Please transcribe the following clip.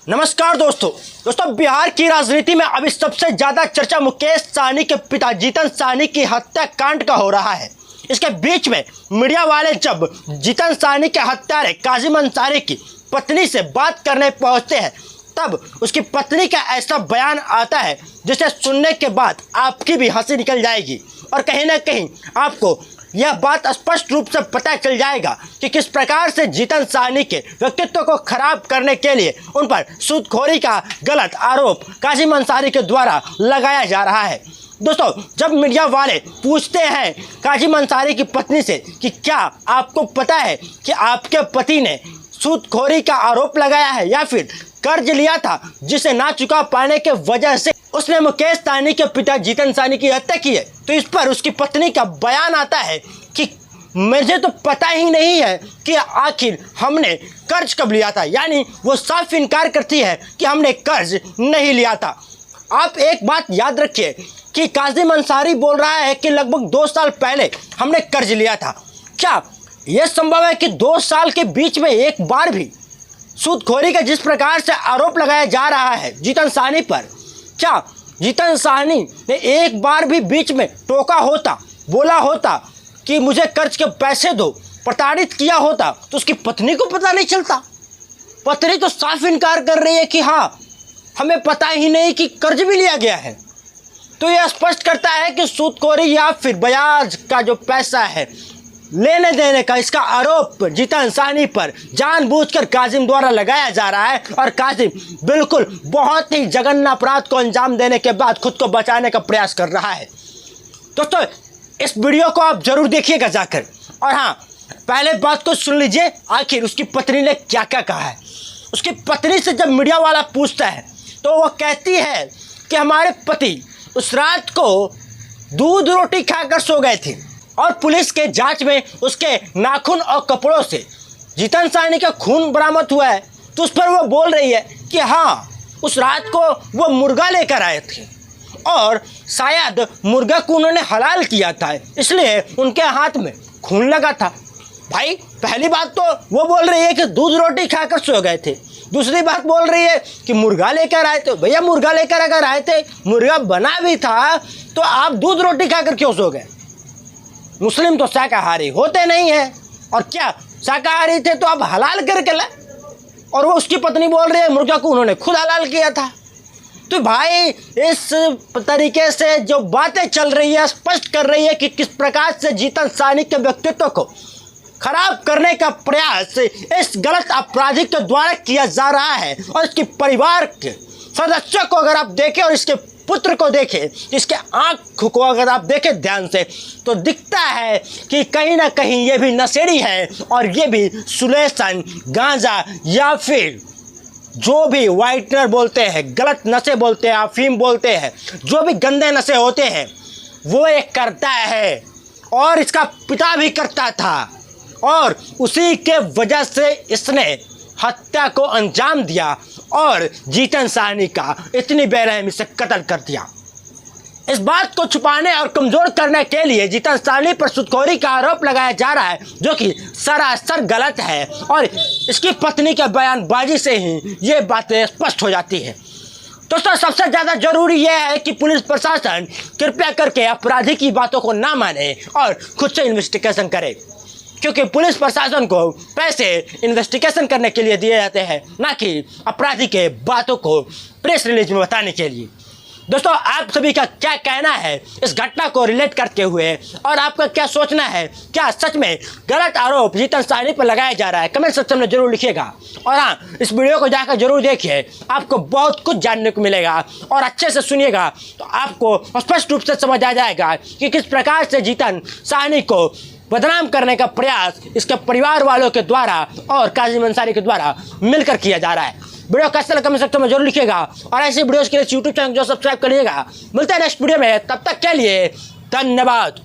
नमस्कार दोस्तों बिहार की राजनीति में अभी सबसे ज्यादा चर्चा मुकेश सहनी के पिता जीतन सहनी की हत्याकांड का हो रहा है। इसके बीच में मीडिया वाले जब जीतन सहनी के हत्यारे काजिम अंसारी की पत्नी से बात करने पहुंचते हैं तब उसकी पत्नी का ऐसा बयान आता है जिसे सुनने के बाद आपकी भी हंसी निकल जाएगी और कहीं ना कहीं आपको यह बात स्पष्ट रूप से पता चल जाएगा कि किस प्रकार से जीतन सहनी के व्यक्तित्व को खराब करने के लिए उन पर सूदखोरी का गलत आरोप काजिम अंसारी के द्वारा लगाया जा रहा है। दोस्तों, जब मीडिया वाले पूछते हैं काजिम अंसारी की पत्नी से कि क्या आपको पता है कि आपके पति ने सूदखोरी का आरोप लगाया है या फिर कर्ज लिया था जिसे ना चुका पाने के वजह से उसने मुकेश सहनी के पिता जीतन सहनी की हत्या की है, तो इस पर उसकी पत्नी का बयान आता है कि मुझे तो पता ही नहीं है कि आखिर हमने कर्ज कब लिया था। यानी वो साफ इनकार करती है कि हमने कर्ज नहीं लिया था। आप एक बात याद रखिए कि काजिम अंसारी बोल रहा है कि लगभग 2 साल पहले हमने कर्ज लिया था। क्या यह संभव है कि 2 साल के बीच में एक बार भी सूदखोरी का जिस प्रकार से आरोप लगाया जा रहा है जीतन सहनी पर, क्या जीतन सहनी ने एक बार भी बीच में टोका होता, बोला होता कि मुझे कर्ज के पैसे दो, प्रताड़ित किया होता तो उसकी पत्नी को पता नहीं चलता? पत्नी तो साफ इनकार कर रही है कि हाँ हमें पता ही नहीं कि कर्ज भी लिया गया है। तो यह स्पष्ट करता है कि सूदखोरी या फिर ब्याज का जो पैसा है लेने देने का, इसका आरोप जीतन सहनी पर जानबूझकर काजिम द्वारा लगाया जा रहा है और काजिम बिल्कुल बहुत ही जघन्य अपराध को अंजाम देने के बाद खुद को बचाने का प्रयास कर रहा है। दोस्तों, इस वीडियो को आप जरूर देखिएगा जाकर, और हाँ, पहले बात को सुन लीजिए आखिर उसकी पत्नी ने क्या क्या कहा है। उसकी पत्नी से जब मीडिया वाला पूछता है तो वह कहती है कि हमारे पति उस रात को दूध रोटी खाकर सो गए थे और पुलिस के जांच में उसके नाखून और कपड़ों से जीतन सहनी का खून बरामद हुआ है। तो उस पर वो बोल रही है कि हाँ, उस रात को वो मुर्गा लेकर आए थे और शायद मुर्गा को उन्होंने हलाल किया था, इसलिए उनके हाथ में खून लगा था। भाई, पहली बात तो वो बोल रही है कि दूध रोटी खाकर सो गए थे, दूसरी बात बोल रही है कि मुर्गा लेकर आए थे। भैया, मुर्गा लेकर अगर आए थे, मुर्गा बना भी था, तो आप दूध रोटी खाकर क्यों सो गए? मुस्लिम तो शाकाहारी होते नहीं हैं, और क्या शाकाहारी थे तो आप हलाल करके लाए? और वो उसकी पत्नी बोल रही है मुर्गा को उन्होंने खुद हलाल किया था। तो भाई, इस तरीके से जो बातें चल रही है स्पष्ट कर रही है कि किस प्रकार से जीतन सहनी के व्यक्तित्व को खराब करने का प्रयास इस गलत अपराधी के द्वारा किया जा रहा है। और इसके परिवार के सदस्यों को अगर आप देखें और इसके पुत्र को देखें, इसके आँख को अगर आप देखें ध्यान से, तो दिखता है कि कहीं ना कहीं ये भी नशेड़ी है और ये भी सुलेसन, गांजा या फिर जो भी वाइटनर बोलते हैं, गलत नशे बोलते हैं, अफीम बोलते हैं, जो भी गंदे नशे होते हैं वो एक करता है और इसका पिता भी करता था, और उसी के वजह से इसने हत्या को अंजाम दिया और जीतन सहनी का इतनी बेरहमी से कत्ल कर दिया। इस बात को छुपाने और कमजोर करने के लिए जीतन सहनी पर सूदखोरी का आरोप लगाया जा रहा है, जो कि सरासर गलत है, और इसकी पत्नी के बयानबाजी से ही ये बातें स्पष्ट हो जाती है। दोस्तों, सबसे ज़्यादा जरूरी यह है कि पुलिस प्रशासन कृपया करके अपराधी की बातों को ना माने और खुद से इन्वेस्टिगेशन करे, क्योंकि पुलिस प्रशासन को पैसे इन्वेस्टिगेशन करने के लिए दिए जाते हैं, ना कि अपराधी के बातों को प्रेस रिलीज में बताने के लिए। दोस्तों, आप सभी का क्या कहना है इस घटना को रिलेट करते हुए, और आपका क्या सोचना है? क्या सच में गलत आरोप जीतन सहनी पर लगाया जा रहा है? कमेंट सेक्शन में जरूर लिखिएगा, और हाँ, इस वीडियो को जाकर जरूर देखिए, आपको बहुत कुछ जानने को मिलेगा, और अच्छे से सुनिएगा तो आपको स्पष्ट रूप से समझ आ जाएगा कि किस प्रकार से जीतन सहनी को बदनाम करने का प्रयास इसके परिवार वालों के द्वारा और काजिम अंसारी के द्वारा मिलकर किया जा रहा है। वीडियो कैसा लगा कमेंट सेक्शन में जरूर लिखिएगा, और ऐसे वीडियोस के लिए यूट्यूब चैनल जो सब्सक्राइब करिएगा। मिलते हैं नेक्स्ट वीडियो में, तब तक के लिए धन्यवाद।